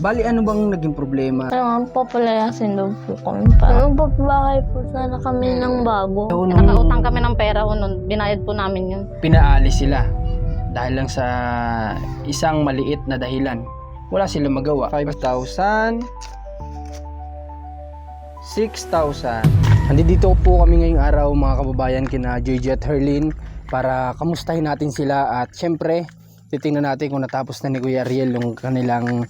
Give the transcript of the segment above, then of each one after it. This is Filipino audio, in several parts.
Bali, ano bang naging problema? Kailangan po palayasin daw po kami. Parang babahay po sana kami ng bago. Nakautang kami ng pera ho nun. Binayad po namin yun. Pinaalis sila dahil lang sa isang maliit na dahilan. Wala silang magawa. 5,000, 6,000. Nandito po kami ngayong araw mga kababayan kina Joyce at Herlin para kamustahin natin sila at syempre titingnan natin kung natapos na ni Kuya Ariel yung kanilang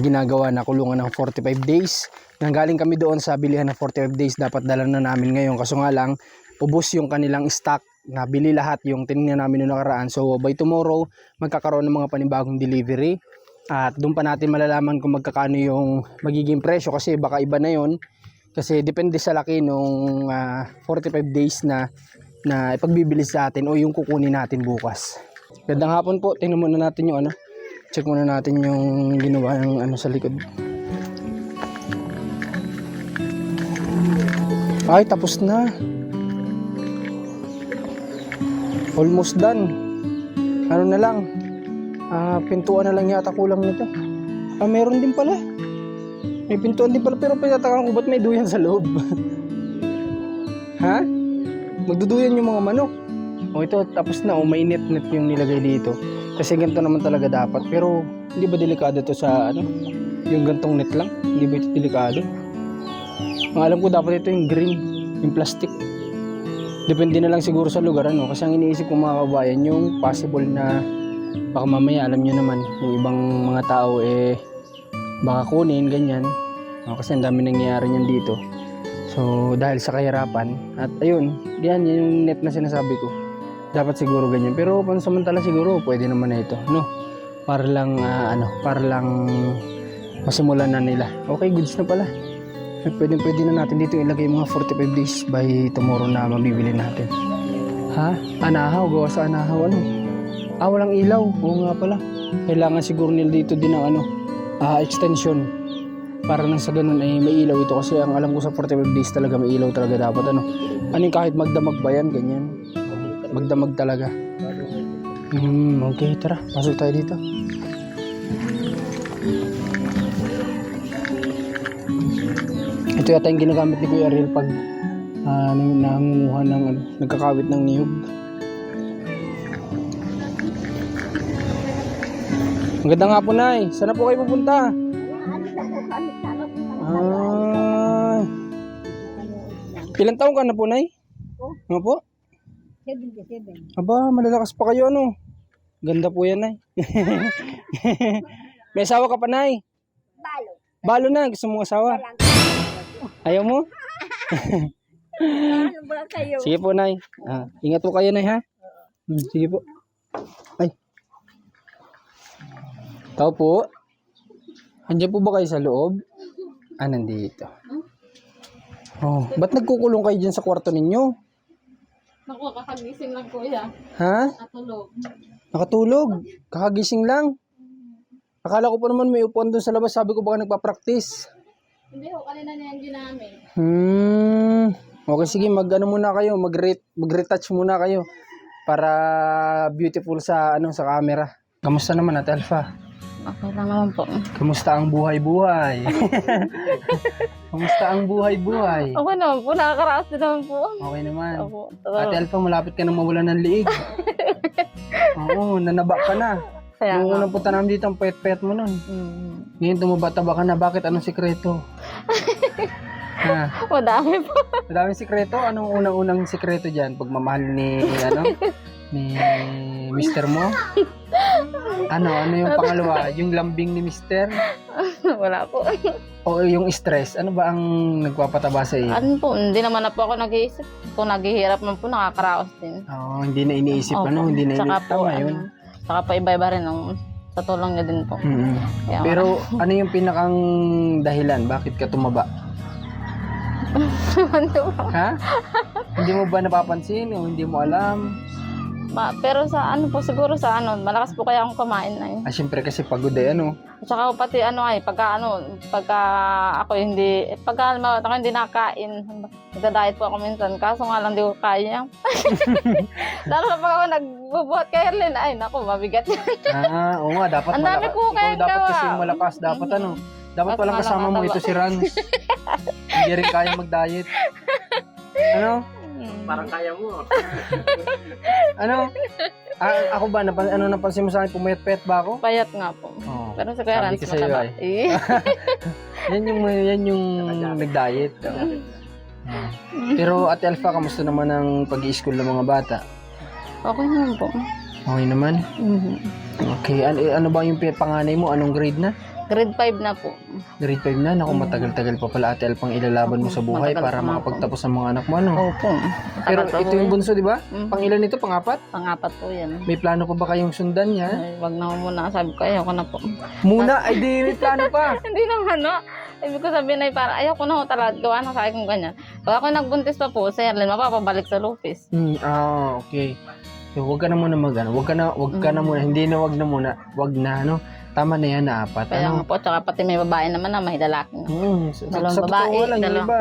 ginagawa na kulungan ng 45 days. Nanggaling kami doon sa bilihan ng 45 days, dapat dala na namin ngayon kaso nga lang ubos yung kanilang stock, nabili lahat yung tinignan namin noong nakaraan. So by tomorrow magkakaroon ng mga panibagong delivery at doon pa natin malalaman kung magkakano yung magiging presyo kasi baka iba na yon kasi depende sa laki nung 45 days na ipagbibili sa atin o yung kukunin natin bukas. Gandang hapon po, tingnan muna natin yung check muna natin yung ginawa ng sa likod. Ay, tapos na. Almost done. Ano na lang, pintuan na lang yata kulang nito. Meron din pala. May pintuan din pala pero pinatakan ko ba't may duyan sa loob? Ha? Magduduyan yung mga manok. O ito tapos na, may net yung nilagay dito. Kasi ganito naman talaga dapat. Pero hindi ba delikado to sa yung gantong net lang? Hindi ba ito delikado? Ang alam ko dapat ito yung green, yung plastic. Depende na lang siguro sa lugar kasi ang iniisip ko mga kabayan yung possible na baka mamaya alam nyo naman yung ibang mga tao baka kunin ganyan. Kasi ang dami nangyayari niyan dito. So dahil sa kahirapan at ayun, yan yung net na sinasabi ko. Dapat siguro ganyan. Pero pansamantala siguro pwede naman na ito, no? Para lang para lang masimulan na nila. Okay, goods na pala. Pwede na natin dito ilagay yung mga 45 days by tomorrow na mabibili natin. Ha? Anahaw, gawa sa anahaw walang ilaw. Oo nga pala. Kailangan siguro nila dito din ng extension. Para nang sa ganun ay may ilaw ito kasi ang alam ko sa 45 days talaga may ilaw talaga dapat yung kahit magdamag ba yan, ganyan. Magdamag talaga. Okay, tara. Pasok tayo dito. Ito yata yung ginagamit ni Kuya Ariel pag nangunguha ng nagkakawit ng niyog. Magandang hapon, Nay. Saan na po kayo pupunta? Ilang taong ka na po, Nay? Ano po? 77. Aba, malalakas pa kayo, Ganda po yan, Nay. May asawa ka pa, Nay? Balo na, gusto mong asawa? Ayaw mo? Sige po, Nay. Ingat po kayo, Nay, ha? Sige po. Ay. Tao po. Andiyan po ba kayo sa loob? Nandito. Ba't nagkukulong kayo dyan sa kwarto ninyo? Naku, kakagising lang kuya. Ha? Natulog. Nakatulog? Kakagising lang? Akala ko pa naman may upuan doon sa labas. Sabi ko baka nagpa-practice. Hindi ho, kanina niya yung ginamit. Okay, sige. Muna kayo. Mag-retouch muna kayo. Para beautiful sa camera. Kamusta naman, Ate Alpha? Okay lang naman po. Kamusta ang buhay-buhay? Kamusta ang buhay-buhay? Okay naman po, nakakaraos din naman po. Okay naman. Opo, Ate Alpha, malapit ka nang mawalan ng liig. Oo, nanaba ka na. Kaya Nung nga. unang punta namin dito, ang payat-payat mo nun. Ngayon tumaba-taba ka na. Bakit? Anong sikreto? Ha? Madami po. Madaming sikreto? Anong unang-unang sikreto dyan? Pagmamahal ni Mister mo? Ano yung pangalawa? Yung lambing ni Mister? Wala po. O yung stress? Ano ba ang nagpapataba sa iyo? Ano po, hindi naman na po ako nag-iisip. Kung naghihirap man po, nakakaraos din. Hindi na iniisip Opo. hindi na Saka iniisip. po, Tama yun. Saka po iba-iba rin sa tulong niya din po. Kaya, Pero ano yung pinakang dahilan? Bakit ka tumaba? ano po? Ha? Hindi mo ba napapansin o hindi mo alam? Pero sa ano po, siguro sa ano, malakas po kaya akong kumain na yun. Ah, syempre kasi pagod eh, ano? At saka pati ano ay, pagka ako hindi, pagka halimbawa ako hindi nakain, nagda-diet po ako minsan, kaso nga lang di ko kaya. Lalo na pag ako nagbubuhat kay Herlin, ay naku, mabigat yan. Oo nga, dapat Ang dami malakas. ko kaya Ikaw dapat gawa. kasi malakas, dapat ano? Dapat Kaso palang nga lang kasama mo mataba. ito si Rans. Hindi rin kaya mag-diet. Ano? Parang kaya mo. Ano? Ako ba, napansin mo sa akin, pumayat-payat ba ako? Payat nga po. Oo. Pero sa Kuya Sabi Rans, ko sa'yo, mataba. ay. Eh. Yan yung nag-diet. Oo. Pero Ate Alpha, kamusta naman ang pag-i-school ng mga bata? Okay naman po. Okay naman? Mhm. Okay. Ano ba yung panganay mo? Anong grade na? Grade 5 na po. Grade 5 na? Naku, matagal-tagal pa pala Ate Alpha ang ilalaban mo sa buhay Matagal para pa nga po. makapagtapos ang mga anak mo, ano? Opo. Pero Tagal pa ito po yung yan. bunso, di ba? Mhm. Pang ilan ito? Pang-apat? Pang-apat po yan. May plano pa ba kayong sundan niya? Ay, wag na muna. Sabi ko, ayoko na po. Muna? Ay, di, may plano pa. Hindi naman, no? Ibig ko sabihin ay parang ayoko na ho talaga gawa na sa akin kung ganyan. Pag ako nagbuntis pa po, si Erlen, mapapabalik sa Lupis. Okay. So, wag ka na muna wag ka na muna, hindi na wag na muna, wag na, ano, tama na yan na apat, Kaya ano. nga po, tsaka pati may babae naman na may lalaki na. Dalawang Sa babae, totoo lang, yung dalawang- iba,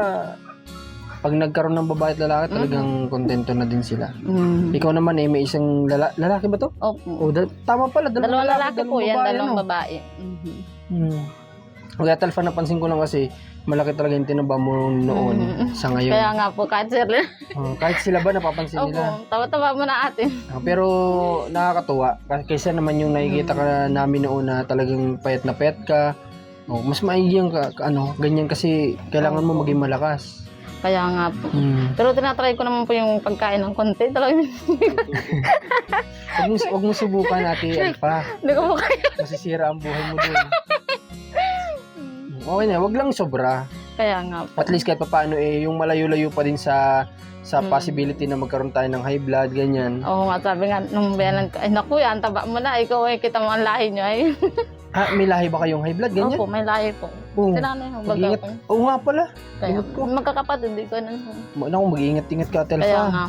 pag nagkaroon ng babae at lalaki, talagang kontento na din sila. Ikaw naman may isang lalaki ba to? Opo. Tama pala, Dalawang lalaki po yan, dalawang ano? babae. Kaya Talfa, napansin ko lang kasi, malaki talaga yung tinaba mo noon sa ngayon. Kaya nga po, kahit si Erlen. Kahit sila ba napapansin nila? Opo, tawa-tawa mo na atin. Pero nakakatuwa kaysa naman yung nakikita ka namin noon na talagang payat na payat ka. Mas maigyan ka ganyan kasi kailangan mo maging malakas. Kaya nga po. Pero tinatry ko naman po yung pagkain ng konti. Talagang Wag mo subukan, Ate Alpha. hindi ko po kaya. Masisira ang buhay mo dun. Okay na, wag lang sobra. Kaya nga po. At least kahit paano yung malayo-layo pa din sa possibility na magkaroon tayo ng high blood, ganyan. Oo nga, sabi nga nung belan ko, ay naku yan, taba mo na, ikaw ay kita mo ang lahi nyo ay. May lahi ba kayong high blood, ganyan? Opo, may lahi po. Oo. Sinanay yung baga Mag-ingat. ko. Oo nga pala. Kaya, Ingat ko. magkakapatid, di ko na. Naku, mag-iingat-ingat ka, Ate Kaya Alpha. nga.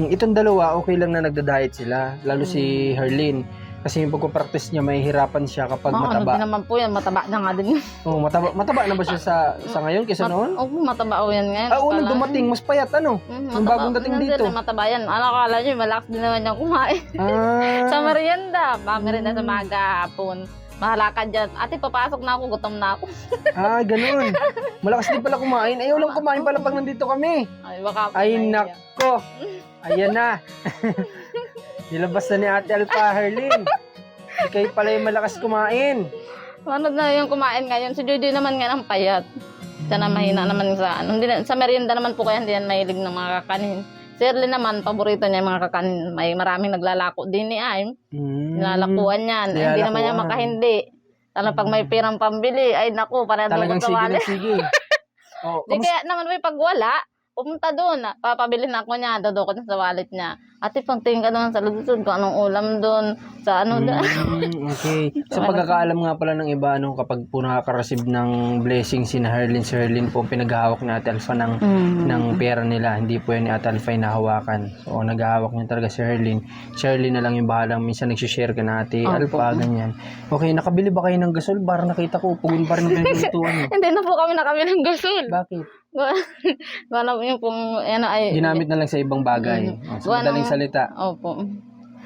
Itong dalawa, okay lang na nagda-diet sila. Lalo si Herlin. Kasi yung pagpapractice niya, mahihirapan siya kapag Ano mataba. din naman po yan, mataba na nga din. Oo, mataba na ba siya sa ngayon kaysa noon? Oo, mataba o yan ngayon. Unang Kala- dumating, mas payat, ano? Yung bagong dating Nandun dito. na mataba yan. Ano akala nyo, malakas din naman yung kumain. Sa Ah, merienda. Merienda sa maga, hapon. Mahalakad dyan. Ate, papasok na ako, gutom na ako. ganun. Malakas din pala kumain. Ayaw lang kumain pala pag nandito kami. Ay, baka po Ay, nahiya. nako. Ayan na. Nilabas na ni Ate Alpha, Herlin. Ikay pala yung malakas kumain. Ano na yung kumain ngayon? Si Jojo naman nga ng payat. Siya na mahina naman sa ano. Sa merienda naman po kaya hindi yan mahilig ng mga kakanin. Si Erlen naman, paborito niya yung mga kakanin. May maraming naglalako din ni ay. Nilalakuan yan. Hindi naman niya makahindi. Lalo pag may pirang pambili, ay naku, para Talagang doon sa sige wali. na sige. Di kaya naman may pag wala, pumunta doon. Papabili na ako niya, dodokot na sa wallet niya. Ate, pagtingin ka doon sa lusod, kung anong ulam doon, sa ano doon. Okay. Sa pagkakaalam nga pala ng iba, kapag po nakaka-receive ng blessing si Herlin po, pinaghahawak ni Ate Alpha ng pera nila. Hindi po yan ni Ate Alpha yung nahawakan. So, naghahawak niya talaga si Herlin. Si Herlin na lang yung bahalang minsan nagsishare ka na Ate Alpha, ganyan. Okay, nakabili ba kayo ng gasol? Parang nakita ko, pugun pa rin ang pinaglutuan. Hindi na po kami nakabili ng gasol. Bakit? Wala po yung pong, ano ay... Ginamit na lang sa ibang bagay. Sa madaling salita. Opo.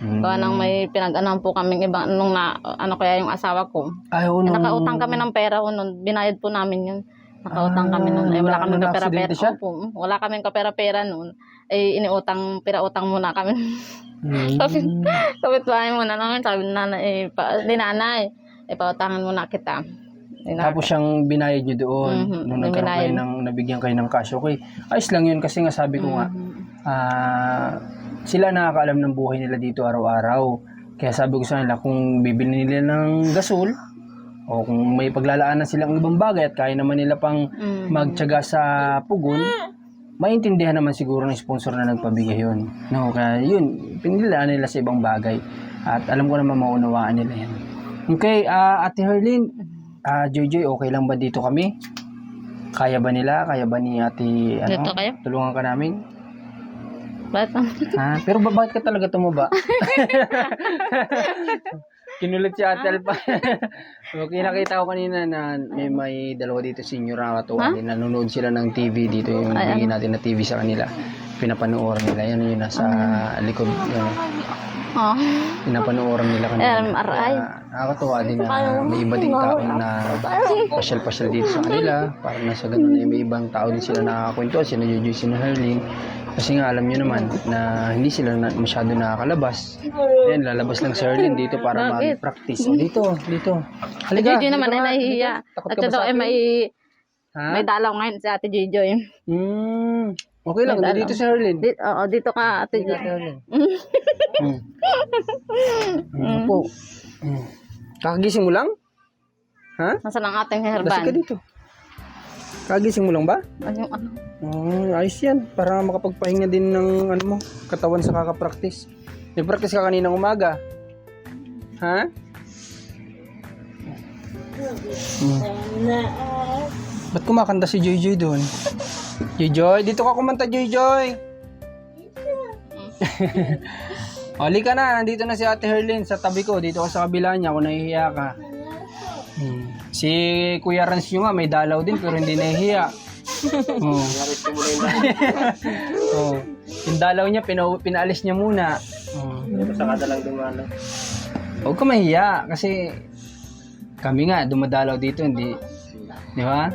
Gawa nang may pinag-anan po kaming ibang, nung na, ano kaya yung asawa ko. Ay, no. Nakautang kami ng pera nun, binayad po namin yun. Nakautang kami nun. Wala kaming kapera-pera. Opo, wala kaming kapera-pera nun. Pinautang muna kami. Kapit bahay muna namin, sabi ni nanay, pautangan muna kita. Tapos siyang binayad nyo doon. Nung nagkaroon kayo nabigyan kayo ng cash. Okay. Ayos lang yun kasi nga sabi ko nga, sila nakakaalam ng buhay nila dito araw-araw. Kaya sabi ko sa nila, kung bibili nila ng gasol, o kung may paglalaanan silang ibang bagay at kaya naman nila pang magtiyaga sa pugon, maintindihan naman siguro ng sponsor na nagpabigay yun. No, kaya yun, pinilaan nila sa ibang bagay. At alam ko naman maunawaan nila yan. Okay, Ate Herlin, Joy, okay lang ba dito kami? Kaya ba nila? Kaya ba ni Ate, Dito kayo? tulungan ka namin? Ha? Pero bakit ka talaga tumaba? Kinulit si Ate Alpa. Okay, nakita ko kanina na may dalawa dito senior na katuwa. Nanonood sila ng TV dito, yung bigyan natin na TV sa kanila. Pinapanooran nila. Yan yung nasa likod. Yun. Pinapanooran nila kanina. MRI. Nakakatuwa din na may iba ding tao na pasyal-pasyal dito sa kanila. Parang nasa ganun na may ibang tao din sila nakakwentuhan. Sila Jojo, sila Herlin. Kasi nga alam nyo naman na hindi sila masyado nakakalabas. Ayan, lalabas lang si Herlin dito para mag-practice. O, dito. Halika. Jojo naman ay nahihiya. Takot At ka ba ito sa ay akin? may dalaw ngayon si Ate Jojo. Okay lang, dito si Herlin. Dito ka, Ate Jojo. Opo. Kakagising mo lang? Ha? Nasaan ang ating Lasig herban? ka dito. Kakagising mo lang ba? Yung ano? Ayos yan. Para makapagpahinga din ng mo, katawan sa kakapractice. Nag-practice ka kaninang umaga. Ha? Ba't kumakanta si Joy Joy doon? Joy Joy, dito ka kumanta, Joy Joy. Oli ka na, nandito na si Ate Herlin sa tabi ko. Dito ka sa kabila niya kung nahihiya ka. Si Kuya Rans nyo nga, may dalaw din pero hindi nahihiya. Yung dalaw niya, pinaalis niya muna. Sa kadalang dumalaw. Huwag ka mahiya kasi kami nga dumadalaw dito, hindi. Di ba?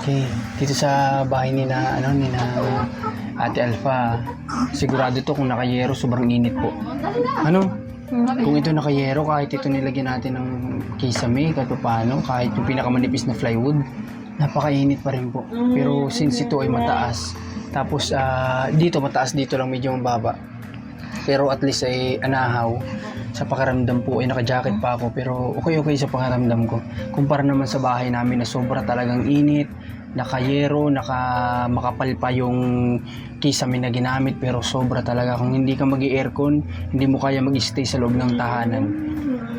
Okay. Dito sa bahay ni na Ate Alpha, sigurado to kung nakayero, sobrang init po. Kung ito nakayero, kahit ito nilagyan natin ng kisame, kahit paano, kahit yung pinakamanipis na plywood, napakainit pa rin po. Pero since ito ay mataas, tapos dito mataas, dito lang medyo mababa. Pero at least ay anahaw. Sa pakiramdam po ay naka-jacket pa ako, pero okay sa pakiramdam ko. Kumpara naman sa bahay namin na sobra talagang init, nakayero, makapal pa yung kisame na ginamit, pero sobra talaga. Kung hindi ka mag-aircon, hindi mo kaya mag-stay sa loob ng tahanan.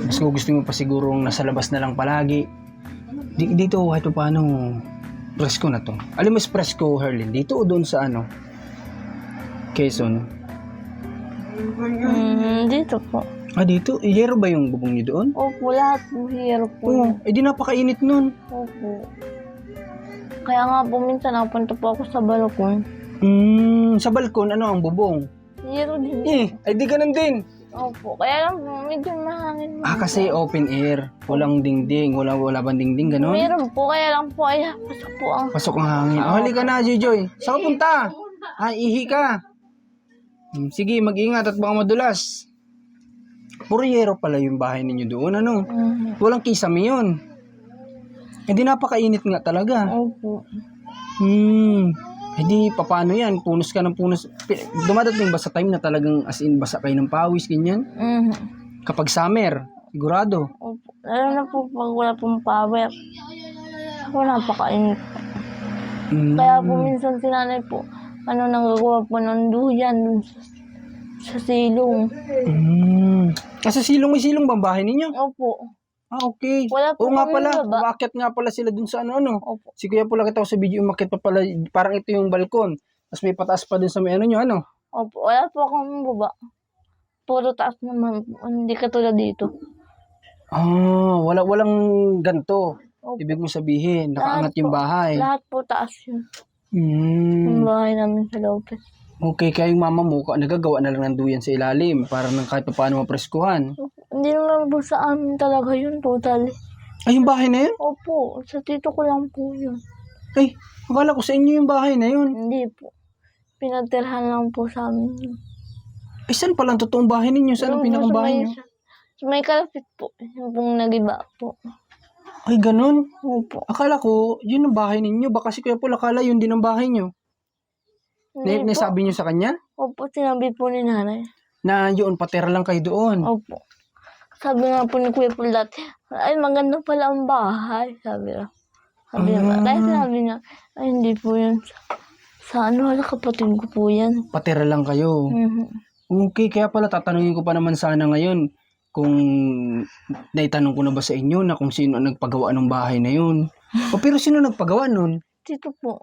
Mas gusto mo pa sigurong nasa labas na lang palagi. Dito kahit pa paano, presko na to. Alam mo mas presko, Herlin, dito o doon sa Quezon? Dito po. Dito? Yero ba yung bubong niyo doon? Opo, lahat po hero po. Oo, di napakainit nun. Opo. Kaya nga po minsan napunta po ako sa balkon. Sa balkon, ano ang bubong? Hero din. Ay di ganun din. Opo, kaya lang po medyo mahangin. Kasi open air. Walang dingding, wala bang dingding, ganun? Meron po, kaya lang po ay pasok po ang... Pasok ang hangin. Halika na, Joy. Saan ka punta? Ihi ka. Sige, mag-ingat at baka madulas. Puro yero pala yung bahay ninyo doon, Walang kisame yun. Hindi napakainit nga talaga. Opo. Hindi, paano yan? Punos ka ng punos. Dumadating ba sa time na talagang as in basa kayo ng pawis, ganyan? Kapag summer, sigurado. Opo. Lalo na po pag wala pong power. Ako napakainit. Kaya po minsan si nanay po, nanggagawa po ng duyan dun sa silong. Sa silong, may silong bang bahay ninyo? Opo. Okay. Wala po Oo nga kami pala, baba. umakyat nga pala sila dun sa Opo. Si Kuya pala kita ko sa video, umakyat pa pala, parang ito yung balkon. Tapos may pataas pa dun sa may nyo, Opo. Wala po akong baba. Puro taas naman. Hindi katulad dito. Walang ganto. Opo. Ibig mo sabihin, nakaangat yung bahay. Lahat po taas yun. Yung bahay namin sa Lopez. Okay, kaya yung mama mo, nagagawa na lang ng duyan sa ilalim para nang kahit pa paano mapreskuhan. Hindi naman po sa amin talaga yun, totally. Ay, yung bahay na yun? Opo, sa tito ko lang po yun. Ay, akala ko sa inyo yung bahay na yun. Hindi po. Pinatirhan lang po sa amin yun. Ay, saan palang totoong bahay ninyo? Saan ang pinakang bahay nyo? Sa may kalapit po. Yung pong nagiba po. Ay, ganun. Opo. Akala ko, yun ang bahay ninyo. Baka si Kuya Paul, akala yun din ang bahay nyo. Hindi po. Nasabi nyo sa kanya? Opo, sinabi po ni nanay. Na yun, patera lang kayo doon. Opo. Sabi nga po ni Kuya Paul dati, ay maganda pala ang bahay. Sabi niya. Dahil sinabi niya, ay hindi po yun. Sa kapatid ko po yan. Patera lang kayo. Okay, kaya pala tatanungin ko pa naman sana ngayon kung naitanong ko na ba sa inyo na kung sino ang nagpagawa ng bahay na yun. Pero sino nagpagawa nun? Tito po.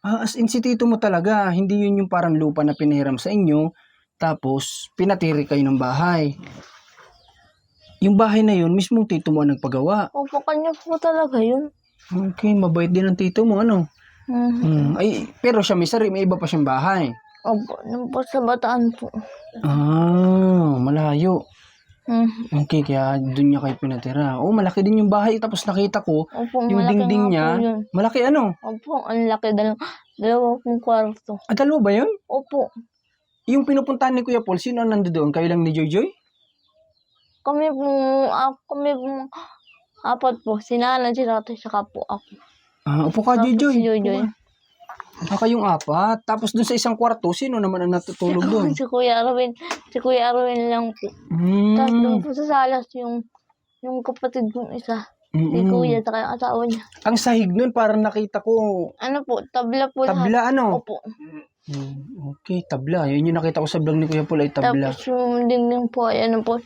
As in si tito mo talaga, hindi yun yung parang lupa na pinahiram sa inyo, tapos pinatiri kayo ng bahay. Yung bahay na yun, mismong tito mo ang nagpagawa. Opo, kanya po talaga yun. Okay, mabait din ang tito mo, ano? Mhm. Ay, pero siya may iba pa siyang bahay. Opo, nung po sa Bataan po. Malayo. Mhm. Okay, kaya doon niya kayo pinatira. Oh, malaki din yung bahay. Tapos nakita ko, Opo, yung malaki dingding nga niya, po yun. malaki ano? Opo, ang laki. Dalawa pong kwarto. Dalawa ba yun? Opo, Yung pinupuntahan ni Kuya Paul, sino ang nandoon? Kayo lang ni Joy Joy? kami pong apat po. Si Nanay, si Tatay, saka po ako. Upo ka, Joy Tapos Joy. si Joy Joy. Kayong apat. Tapos doon sa isang kwarto, sino naman ang natutulog doon? Si Kuya Arwin lang po. Tapos doon po sa salas yung kapatid kong isa. Si Kuya, saka yung asawa niya. Ang sahig nun, parang nakita ko, Ano po, tabla po lahat. tabla ano? Opo. Okay, tabla. Yun yung nakita ko sa vlog ni Kuya Paul ay tabla. Tapos yung dingding po ay ano po.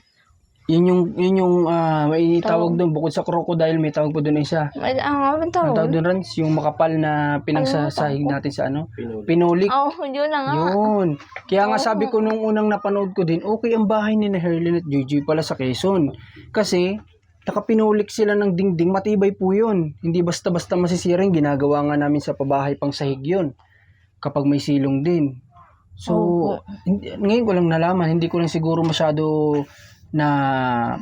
Yun yung may tawag doon, bukod sa crocodile, may tawag po doon isa. May ang Ang tawag tawag. doon, Rans, yung makapal na pinagsasahig natin sa ano? Pinulik. Yun na nga. Yun. Kaya nga sabi ko nung unang napanood ko din, okay ang bahay ni na Herlin at Joy pala sa Quezon. Kasi, nakapinulik sila ng dingding, matibay po yun. Hindi basta-basta masisira yung ginagawa nga namin sa pabahay pang sahig yun. Kapag may silong din. So, ngayon ko lang nalaman, hindi ko lang siguro masyado na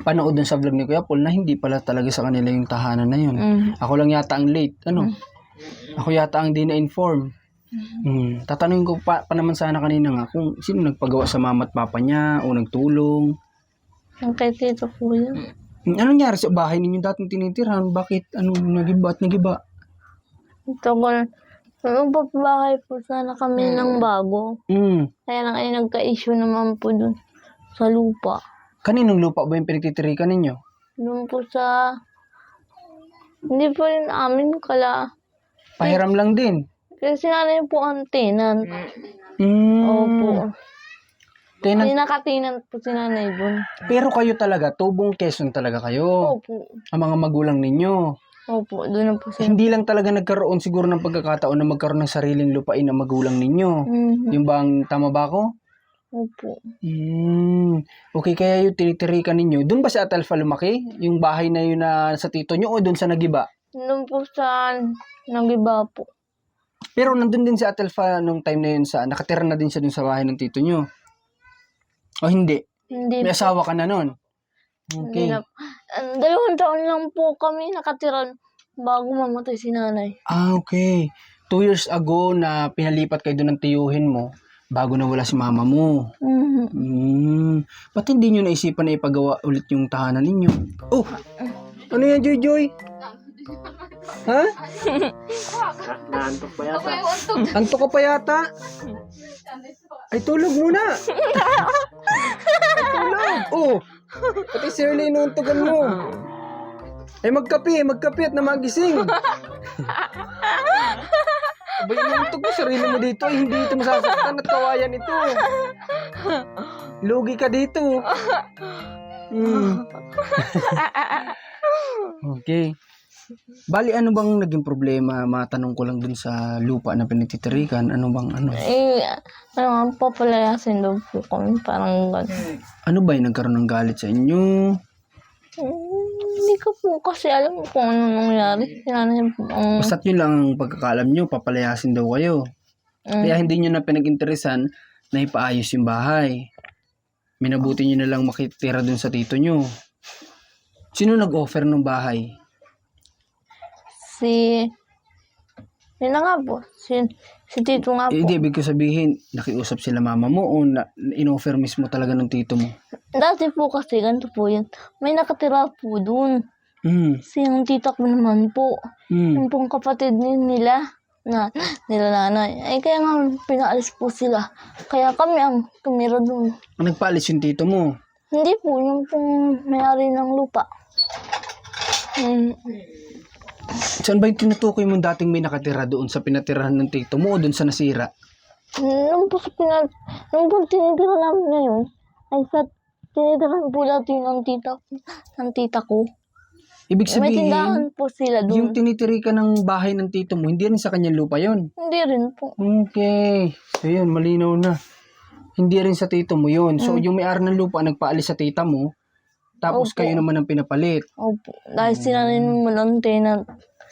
panood dun sa vlog ni Kuya Paul na hindi pala talaga sa kanila yung tahanan na yun. Ako lang yata ang late. Ako yata ang di na-inform. Tatanungin ko pa naman sana kanina nga kung sino nagpagawa sa mama at papa niya o nagtulong. Ang kay Tito po yun. Ano nangyari sa bahay ninyo dating tinitirhan? Bakit nagiba at nagiba? Tagal. Magpapabahay po sana kami ng bago. Kaya lang ay nagka-issue naman po dun sa lupa. Kaninong lupa ba yung pinagtitirikan ninyo? Doon po sa... Hindi po rin amin Pahiram lang din. Kasi nanay po ang tenant. Opo. Tenant. Nakatinan po si nanay dun. Pero kayo talaga, tubong Quezon talaga kayo. Opo. Ang mga magulang ninyo. Opo, doon na po sila. Hindi lang talaga nagkaroon siguro ng pagkakataon na magkaroon ng sariling lupain ang magulang ninyo. Yung bang tama ba ako? Opo. Okay, kaya yung tinitirikan ninyo. Doon ba sa Atalfa lumaki? Yung bahay na yun na sa tito nyo o doon sa Nagiba? Doon po sa Nagiba po. Pero nandun din sa Atalfa nung time na yun nakatira na din siya doon sa bahay ng tito nyo? O hindi? Hindi May po. asawa ka na nun? Okay. Hindi na. 2 taon lang po kami nakatira bago mamatay si nanay. Okay. 2 years ago na pinalipat kayo doon ng tiyuhin mo bago nawala si mama mo. Ba't hindi nyo naisipan na ipagawa ulit yung tahanan ninyo? Oh! Ano yan, Joy Joy? Ha? Naantok pa yata. Antok ka pa yata? Ay, tulog muna! Ay, tulog! Oh! Pati si Erly, inuuntugan mo. Ay, magkape at na magising. Abay, inuuntog mo sarili mo dito. Ay, hindi ito masasaktan at kawayan ito. Lugi ka dito. Okay. Bali, ano bang naging problema? Matanong ko lang dun sa lupa na pinagtitirikan. Ano bang ano? Papalayasin daw po kami. Parang gano'n. Ano ba yung nagkaroon ng galit sa inyo? Hindi ko po kasi alam kung ano nangyari. Sinanay po ang... Basta't yun lang ang pagkakalam nyo, papalayasin daw kayo. Kaya hindi nyo na pinag-interesan na ipaayos yung bahay. Minabuti nyo na lang makitira dun sa tito nyo. Sino nag-offer ng bahay? Yun na nga po. Si Tito nga po. Hindi, ibig ko sabihin, nakiusap sila mama mo o in-offer mismo talaga ng tito mo? Dati po kasi, ganito po yun. May nakatira po dun. Kasi yung tita ko naman po. Yung pong kapatid nila nanay. Ay, kaya nga pinaalis po sila. Kaya kami ang tumira dun. Nagpaalis yung tito mo? Hindi po, yung pong may-ari ng lupa. Saan ba yung tinutukoy mong dating may nakatira doon sa pinatirahan ng tito mo o doon sa nasira? Nung po tinitira namin ngayon, ay sa tinitirahan po dati ng tita ko. Ibig May sabihin, tindahan po sila yung doon. tinitiri ka ng bahay ng tito mo, hindi rin sa kanyang lupa yon. Hindi rin po. Okay. So yun, malinaw na. Hindi rin sa tito mo yun. So yung may-ari ng lupa nagpaalis sa tita mo, tapos Opo. kayo naman ang pinapalit. Opo. Dahil sinanay naman ang tenant.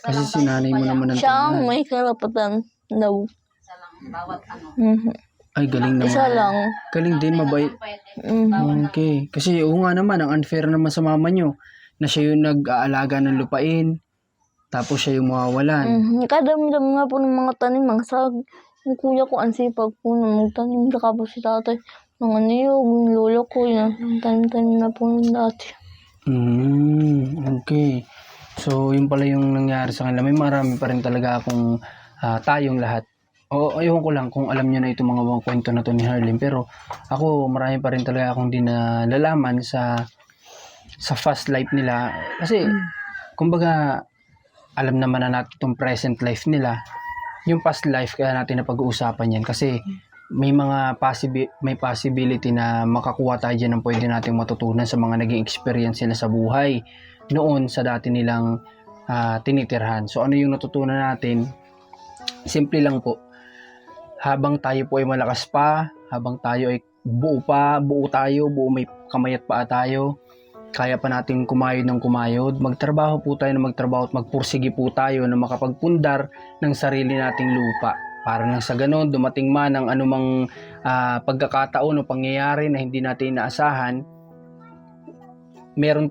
Kasi sinanay mo naman ang Siya ang tindahan. may karapatan daw. Bawat ano. Mhm. Ay, galing naman. Isa lang. Galing din, mabait. Mhm. Okay. Kasi oo nga naman, ang unfair naman sa mama nyo, na siya yung nag-aalaga ng lupain, tapos siya yung mawawalan. Mhm. Kadam-dam nga po ng mga tanim, mga sag. Yung kuya ko, ang sipag po na magtanim. Saka po si tatay, mga niyog, yung lolo ko, yung tanim-tanim na po nung dati. Okay. So, yun pala yung nangyari sa kanila. May marami pa rin talaga akong tayong lahat. O, ayun ko lang kung alam nyo na itong mga kwento na to ni Harlem. Pero ako, marami pa rin talaga akong di na lalaman sa fast life nila. Kasi, kumbaga, alam naman na natin itong present life nila. Yung past life, kaya natin na pag-uusapan yan. Kasi, may mga may possibility na makakuha tayo dyan ng pwede nating matutunan sa mga naging experience nila sa buhay noon sa dati nilang tinitirhan. So ano yung natutunan natin? Simple lang po. Habang tayo po ay malakas pa, habang tayo ay buo tayo, buo may kamay at paa tayo, kaya pa nating kumayod ng kumayod, magtrabaho po tayo na magtrabaho at magpursige po tayo na makapagpundar ng sarili nating lupa. Para nang sa ganon, dumating man ang anumang pagkakataon o pangyayari na hindi natin inaasahan, meron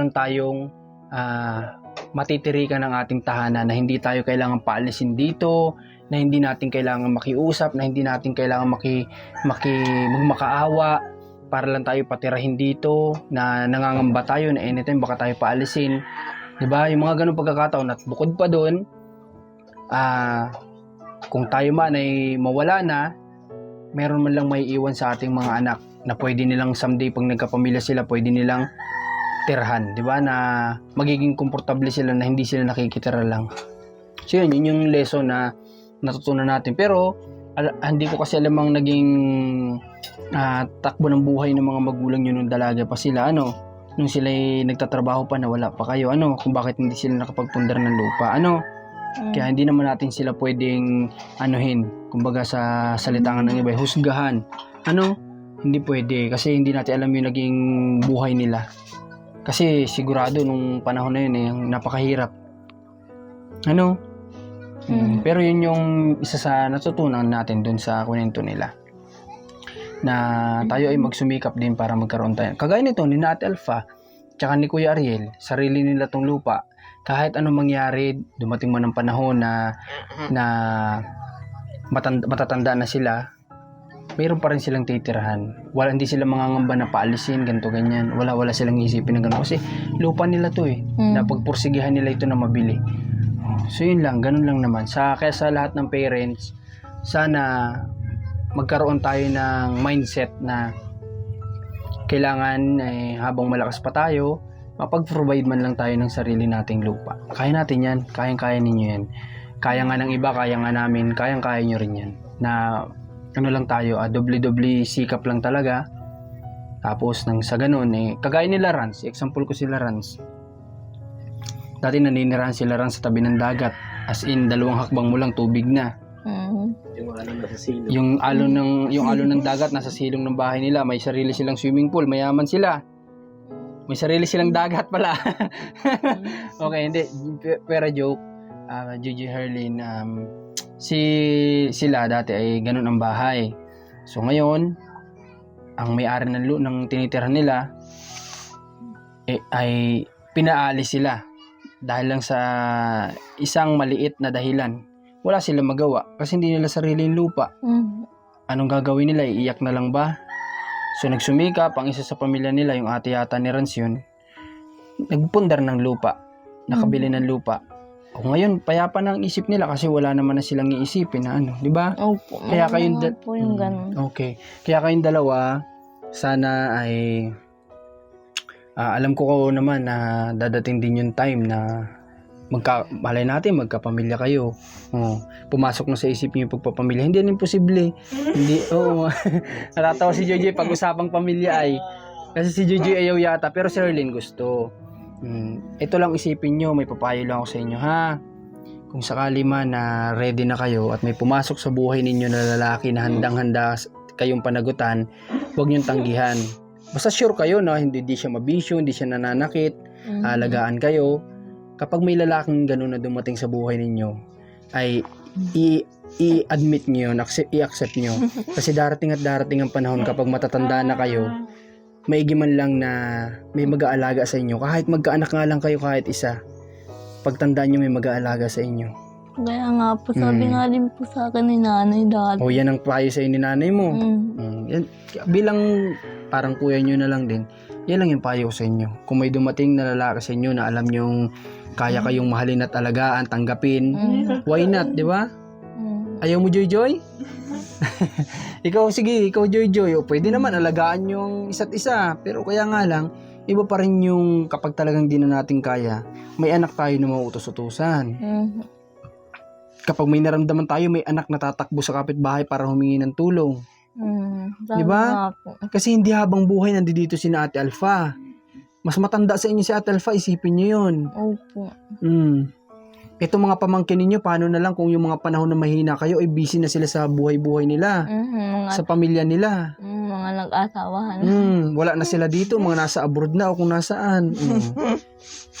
tayong matitirikan ng ating tahanan na hindi tayo kailangan paalisin dito, na hindi natin kailangan makiusap, na hindi natin kailangan magmakaawa para lang tayo patirahin dito, na nangangamba tayo na anytime baka tayo paalisin. 'Di ba? Yung mga ganung pagkakataon at bukod pa doon, kung tayo man ay mawala na, meron man lang may iwan sa ating mga anak na pwede nilang someday pag nagkapamilya sila, pwede nilang tirhan, di ba? Na magiging komportable sila na hindi sila nakikitira lang. So yun yung lesson na natutunan natin. Pero hindi ko kasi alam ang naging takbo ng buhay ng mga magulang nyo nung dalaga pa sila. Nung sila nagtatrabaho pa na wala pa kayo. Kung bakit hindi sila nakapagpundar ng lupa. Kaya hindi naman natin sila pwedeng kumbaga sa salitangan ng iba, husgahan. Hindi pwede kasi hindi natin alam yung naging buhay nila. Kasi sigurado nung panahon na yun napakahirap. Pero yun yung isa sa natutunan natin dun sa kwento nila. Na tayo ay magsumikap din para magkaroon tayo. Kagaya nito ni Ate Alpha, tsaka ni Kuya Ariel, sarili nila tong lupa. Kahit anong mangyari, dumating man ang panahon na matatanda na sila, mayroon pa rin silang titirahan. Hindi sila mangangamba na paalisin, ganito, ganyan. Wala silang isipin ng gano'n. Kasi lupa nila to na pagpursigihan nila ito na mabili. So yun lang, ganun lang naman. Kaya sa lahat ng parents, sana magkaroon tayo ng mindset na kailangan habang malakas pa tayo, mapag-provide man lang tayo ng sarili nating lupa. Kaya natin yan, kayang-kaya ninyo yan. Kaya nga ng iba, kaya nga namin, kayang-kaya nyo rin yan. Na lang tayo, doble-doble sikap lang talaga. Tapos nang sa ganun, kagaya nila Rans, example ko sila Rans. Dati naninirahan sila Rans sa tabi ng dagat. As in, 2 hakbang mo lang, tubig na. Yung alon ng dagat nasa silong ng bahay nila, may sarili silang swimming pool, mayaman sila. May sarili silang dagat pala. Okay, hindi. Pero joke. Gigi Herlin, sila dati ay ganun ang bahay. So ngayon, ang may-ari ng tinitirhan nila ay pinaalis sila dahil lang sa isang maliit na dahilan. Wala silang magawa kasi hindi nila sariling lupa. Anong gagawin nila? Iiyak na lang ba? So nagsumikap ang isa sa pamilya nila, yung ate yata ni Rans yun, nagpundar ng lupa, nakabili ng lupa. O ngayon, payapa na ang isip nila kasi wala naman na silang iisipin na di ba? Opo. Kaya kayong po yung ganun. Okay. Kaya kayong dalawa, sana ay alam ko naman na dadating din yung time na malay natin magkapamilya kayo. Pumasok na sa isip niyo yung pagpapamilya. Hindi yan imposible. Hindi, natatawa si Jojo pag usapang pamilya ay. Kasi si Jojo ayaw yata, pero si Erlyn gusto. Ito lang isipin nyo, may papayo lang ako sa inyo ha. Kung sakali man na ready na kayo at may pumasok sa buhay ninyo na lalaki na handang-handa kayong panagutan, huwag nyong tanggihan. Basta sure kayo na hindi siya mabisyo, hindi siya nananakit, alagaan kayo. Kapag may lalaking gano'n na dumating sa buhay ninyo, ay i-admit nyo yun, i-accept nyo. Kasi darating at darating ang panahon kapag matatanda na kayo, maigi man lang na may mag-aalaga sa inyo. Kahit magkaanak nga lang kayo, kahit isa. Pagtandaan nyo may mag-aalaga sa inyo. Kaya nga po, sabi nga din po sa akin ni nanay dati. O yan ang payo sa inyo ni nanay mo. Yan, bilang parang kuya nyo na lang din, yan lang yung payo ko sa inyo. Kung may dumating na lalaki sa inyo na alam nyong kaya kayong mahalin at alagaan, tanggapin, why not, di ba? Ayaw mo, Joy? Ikaw, sige, ikaw, Joy. O, pwede naman alagaan yung isa't isa. Pero kaya nga lang, iba pa rin yung kapag talagang di na natin kaya, may anak tayo na mautos-utusan. Kapag may naramdaman tayo, may anak na tatakbo sa kapitbahay para humingi ng tulong. Diba? Kasi hindi habang buhay nandito si Ate Alpha. Mas matanda sa inyo si Ate Alpha, isipin nyo yun. Opo. Ito mga pamangkin ninyo, paano na lang kung yung mga panahon na mahina kayo, ay busy na sila sa buhay-buhay nila, sa pamilya nila. Mga nag-asawahan. Wala na sila dito, mga nasa abroad na o kung nasaan.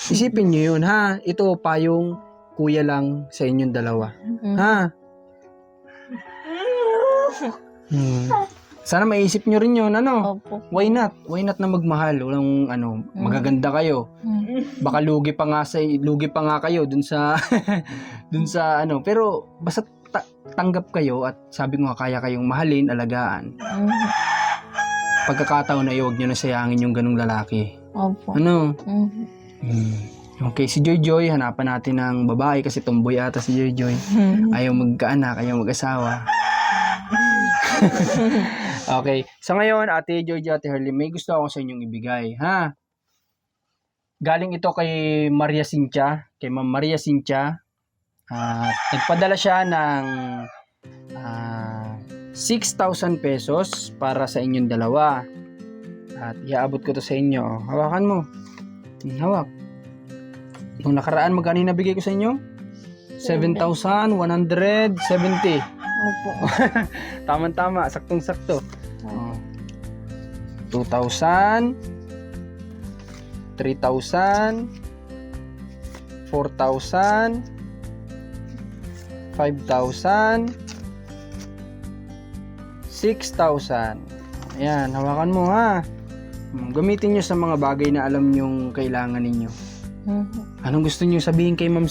Isipin nyo yun, ha? Ito, payong kuya lang sa inyong dalawa. Ha? Sana maisip nyo rin yun, ano? Opo. Why not? Why not na magmahal? Walang, magaganda kayo. Baka lugi pa nga kayo dun sa, pero basta tanggap kayo at sabi ko nga kaya kayong mahalin, alagaan. Pagkakataon na huwag nyo na sayangin yung ganung lalaki. Opo. Ano? Okay, si Joy, hanapan natin ng babae kasi tomboy ata si Joy. Ayaw magkaanak, ayaw mag-asawa. Okay, so ngayon, Ate Joy, Ate Herly, may gusto ako sa inyong ibigay, ha? Galing ito kay Maria Cynthia, kay Ma'am Maria Cynthia. Nagpadala siya ng 6,000 pesos para sa inyong dalawa. At iaabot ko to sa inyo. Hawakan mo. Hawak. Nung nakaraan, magkano nabigay ko sa inyo? 7,170. Opo. Tama-tama, saktong-sakto. 2,000, 3,000, 4,000, 5,000, 6,000. Ayan, hawakan mo ha. Gamitin nyo sa mga bagay na alam nyong kailangan ninyo. Anong gusto nyo sabihin kay Ma'am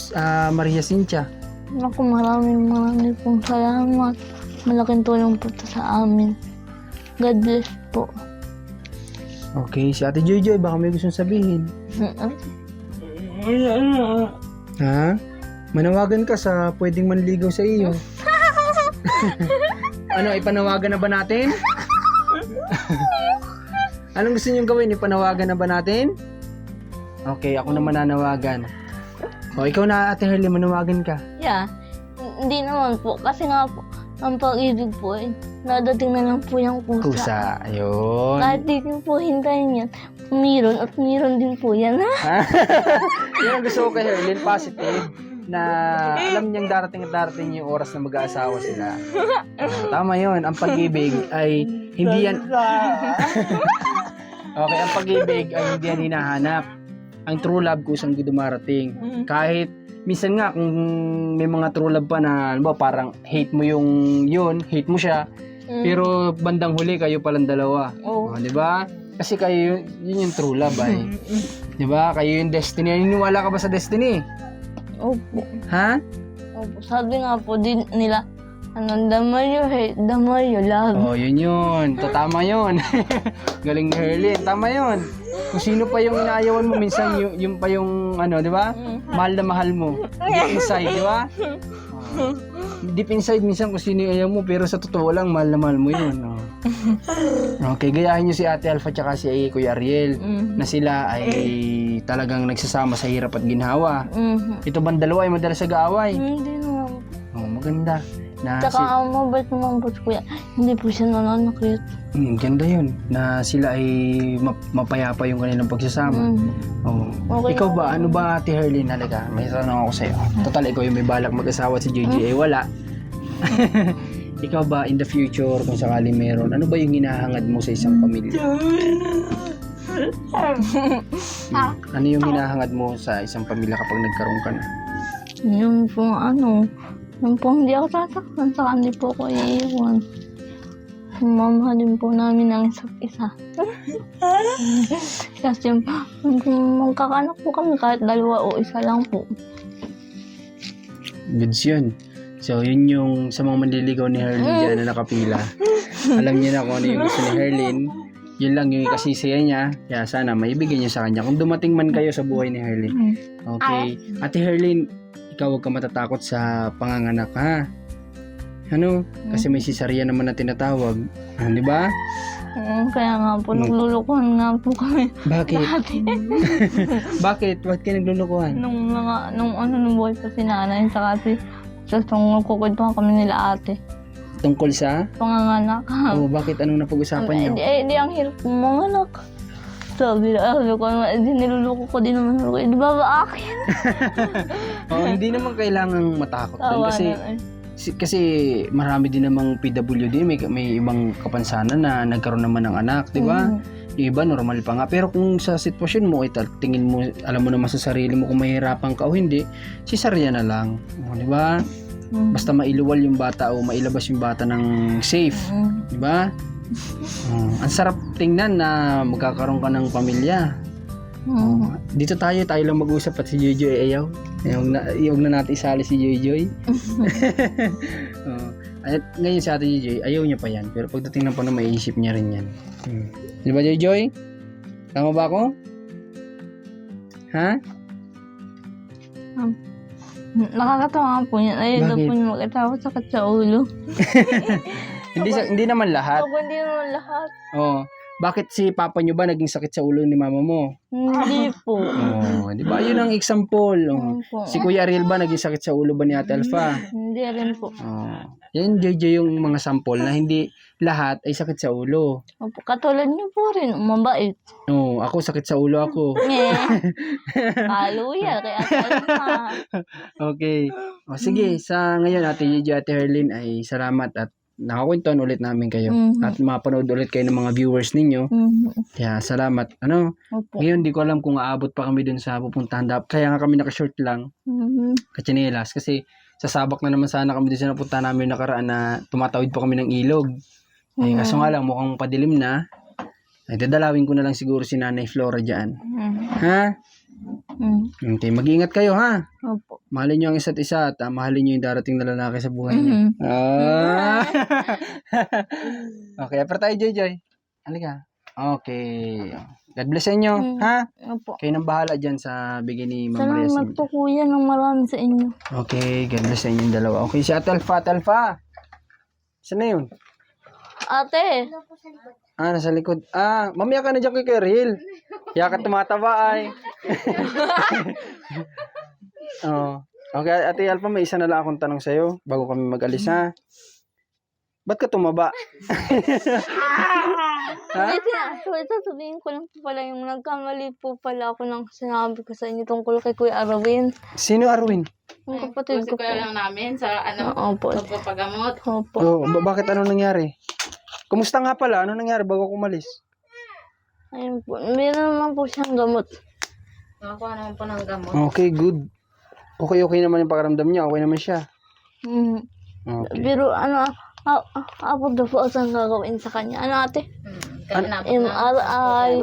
Maria Cynthia? Naku, maraming pong salamat. Malaking tulong po ito sa amin. God bless po. Okay, si Ate Joy, baka may gustong sabihin. Ha? Manawagan ka sa pwedeng manligaw sa iyo. Ano, ipanawagan na ba natin? Anong gusto niyong gawin? Ipanawagan na ba natin? Okay, ako na mananawagan. O, ikaw na, Ate Herly, manawagan ka. Yeah. Hindi naman po. Kasi nga po, ang pag-ibig po, nadating na lang po yung kusa. Kusa, ayun. Kahit di nyo po hintayin yan, meron at meron din po yan. Yan ang gusto ko kay Herly, positive, na alam niyang darating at darating yung oras na mag-aasawa sila. Tama yun, ang pag-ibig ay hindi yan... Okay, ang pag-ibig ay hindi yan hinahanap. Ang true love kusang dumarating. Kahit minsan nga kung may mga true love pa na parang hate mo hate mo siya, pero bandang huli kayo palang dalawa. Di ba? Kasi kayo yun yung true love ay. Di ba? Kayo yung destiny. Naniniwala ka ba sa destiny? Opo. Ha? Opo. Sabi nga po din nila, the more you hate, the more you love. Oh, yun. Tama yun. Galing ni Herly. Tama yun. Kung sino pa yung inaayawan mo, minsan yung pa yung, di ba? Mahal na mahal mo. Deep inside, di ba? Deep inside, minsan kung sino yung ayaw mo, pero sa totoo lang, mahal na mahal mo yun. Okay, gayahin nyo si Ate Alpha tsaka si Kuya Ariel, na sila ay talagang nagsasama sa hirap at ginhawa. Ito bang dalawa ay madalas nag-aaway? Hindi naman. Maganda. Na Tsaka mabait naman po kuya. Hindi po siya nananakit. ganda yun. Na sila ay mapayapa yung kanilang pagsasama. Mm. Oo. Okay Ikaw lang. ba, ano ba, Ate Herlin? Halika, may tanong ako sa'yo. Total, ikaw yung may balak mag-asawa si JJ, wala. Ikaw ba, in the future, kung sakaling meron, ano ba yung hinahangad mo sa isang pamilya? Ano yung hinahangad mo sa isang pamilya kapag nagkaroon ka na? Yung pong yung pong hindi ako sasaktan, saka hindi po ako iiwan. Mamahalin po namin ang isa't isa. Kasi kung magkakanak po kami, kahit dalawa o isa lang po. Goods yun. So, yun yung sa mga manliligaw ni Herlin dyan na nakapila. Alam niya na kung ano yung gusto ni Herlin. Yun lang yung kasisaya niya. Kaya sana maibigay niya sa kanya. Kung dumating man kayo sa buhay ni Herlin. Okay. Ate Herlin, ikaw huwag ka matatakot sa panganganak, ha? Ano? Kasi may cesarean naman na tinatawag. Di ba? Kaya nga po, naglulukuhan nga po kami. Bakit? Dati. Bakit? Bakit kayo naglulukuhan? nung buhay pa si nanay, saka tapos nagkukwento kami nila ate. Tungkol sa? Panganganak. Bakit? Anong napag-usapan niyo? Di ang hirap manganak. Sabi ko, niluluko ko din naman ako. Di ba akin? Hindi naman kailangang matakot doon. Tawa na. Kasi marami din namang PWD, may ibang kapansanan na nagkaroon naman ng anak, di ba? Yung iba, normal pa nga. Pero kung sa sitwasyon mo, tingin mo, alam mo naman sa sarili mo kung mahirapan ka o hindi, cesarean na lang. Di ba? Basta mailuwal yung bata o mailabas yung bata ng safe. Di ba? Ang sarap tingnan na magkakaroon ka ng pamilya. Dito tayo lang mag-usap at si Joy ay ayaw. Ayaw na natin isali si Joy. At ngayon si Ate Joy, ayaw niya pa yan. Pero pagdating ng panahon, maiisip niya rin yan. Di ba Joy? Tama ba ako? Ha? Nakakatawa po yan. Ayun daw Bakit? po yung mag-atawa sakit sa ulo. Hindi naman lahat. Ako hindi naman lahat. Bakit si papa niyo ba naging sakit sa ulo ni mama mo? Hindi po. Di ba? Yun ang example. Po. Si Kuya Ariel ba naging sakit sa ulo ba ni Ate Alpha? Hindi rin po. Yan JJ yung mga sample na hindi lahat ay sakit sa ulo. Opo, katulad niyo po rin, mabait. Ako sakit sa ulo ako. Kaluya, kaya Alpha. Okay. Sige, sa ngayon Ate JJ, Ate Herlin ay salamat at nakakwentuhan ulit namin kayo. At mapanood ulit kayo ng mga viewers ninyo. Kaya salamat. Opo. Ngayon di ko alam kung aabot pa kami dun sa pupuntahan. Kaya nga kami naka-short lang. Kachinelas. Kasi sasabak na naman sana kami dun sa napuntahan namin nakaraan na tumatawid pa kami ng ilog. Kaso nga lang mukhang padilim na. Dadalawin ko na lang siguro si Nanay Flora dyan. Ha? Okay, mag-ingat kayo ha. Opo. Mahalin nyo ang isa't isa at mahalin nyo yung darating na lalaki sa buhay niyo. Okay, apar tayo Joy. Halika. Okay. God bless sa inyo, ha? Opo. Kayo nang bahala dyan sa bigay ni Ma'am Maria. Salamat po kuya ng marami sa inyo. Okay, God bless sa inyong dalawa. Okay, si Ate Alpha. Saan na yun? Ate! Nasa likod. Mamaya ka na dyan kay Real. Kaya ka tumataba ay. Okay, Ate Alpha, may isa na lang akong tanong sa'yo bago kami mag-alis, ha? Ba't ka tumaba? Ha? Ito, sabihin ko lang po pala yung nagkamali po pala ako ng sinabi ko sa inyo tungkol kay Kuya Arwin. Sino Arwin? Yung kapatid ko po. lang namin sa Opo. pagpapagamot. Opo. Bakit ano nangyari? Kumusta nga pala? Ano nangyari bago ako umalis? Ayun po. Meron naman po siyang gamot. Nakakuha naman po ng gamot. Okay, good. Okay naman yung pakaramdam niya. Okay naman siya. Okay. Pero abot na po ang gagawin sa kanya. Ano ate? MRI,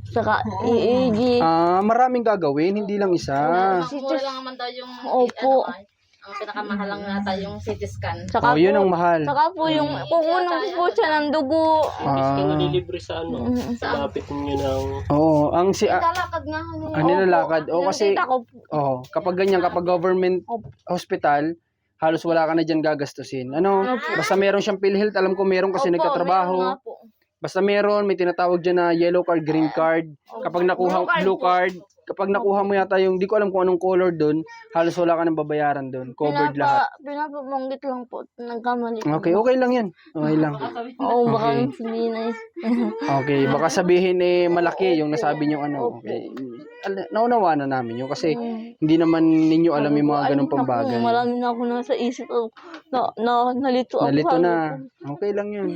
saka EEG. Maraming gagawin, hindi lang isa. Mura lang naman daw yung Opo. ang pinakamahalang nata yung CT scan. Saka Yun ang mahal. Saka po yung kukunan po siya ng dugo. Nililibre sa lapit ninyo ng... Oo, ang si... Lalakad nga. nilalakad. Kasi... Nakita ko po. Kapag ganyan, kapag government hospital, halos wala ka na dyan gagastusin. Basta meron siyang PhilHealth, alam ko meron kasi Opo, nagtatrabaho. meron nga po. Basta meron, may tinatawag dyan na yellow card, green card. Kapag nakuha blue card, kapag nakuha mo yata yung, di ko alam kung anong color doon, halos wala ka nang babayaran doon. Covered lahat. Pinapabanggit lang po. Nagkamali po. Okay lang yan. Okay lang. Oo, baka Okay. nang sabihin ay. Okay, baka sabihin malaki yung nasabi niyo ano. Okay. Naunawa na namin yun kasi hindi naman ninyo alam yung mga ganong pambagay. Marami na ako nasa isip. Nalito ako. Nalito na. Okay lang yun.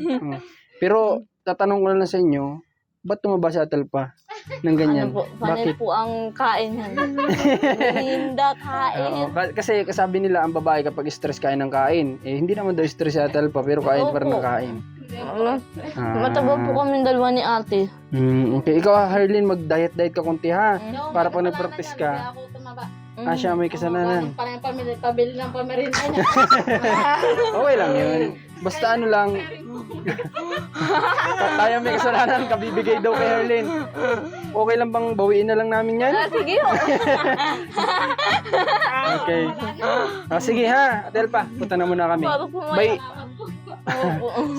Pero tatanong ko lang sa inyo, ba't tumaba sa talpa ng ganyan? Ano po, panay Bakit? po ang kain. Hinda kain. Kasi kasabi nila ang babae kapag stress kain ng kain. Hindi naman daw stress sa talpa pero kain pa rin ng kain. Mataba po kami dalawa ni ate. Okay, ikaw Harleen, mag-diet ka konti ha. Para pag nag-practice ka. Ako tumaba. Siya may kasalanan. Pabili ng pamerinda niya. Okay lang yun. Basta ano lang. Tayo may kasalanan, kabibigay daw kay Harleen. Okay lang bang bawiin na lang namin yan? Sige ho. Okay. Sige ha, Adelpa, punta na muna kami. Para po Bye.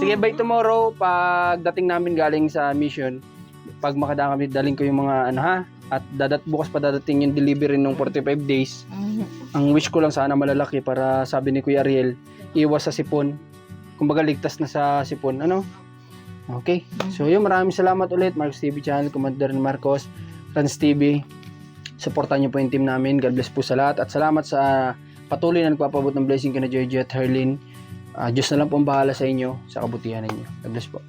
Sige, by tomorrow, pagdating namin galing sa mission, pag makadaan kami, daling ko yung mga ano ha, at bukas pa dadating yung delivery ng 45 days. Ang wish ko lang sana malalaki para sabi ni Kuya Ariel, iwas sa sipon. Kumbaga ligtas na sa sipon, ano? Okay. So yun, maraming salamat ulit, Marcos TV Channel, Commander Marcos, Rans TV. Supportan niyo po yung team namin. God bless po sa lahat. At salamat sa patuloy na nagpapabot ng blessing kina Joy at Harleen. Diyos na lang po ang bahala sa inyo, sa kabutihan ninyo. God bless po.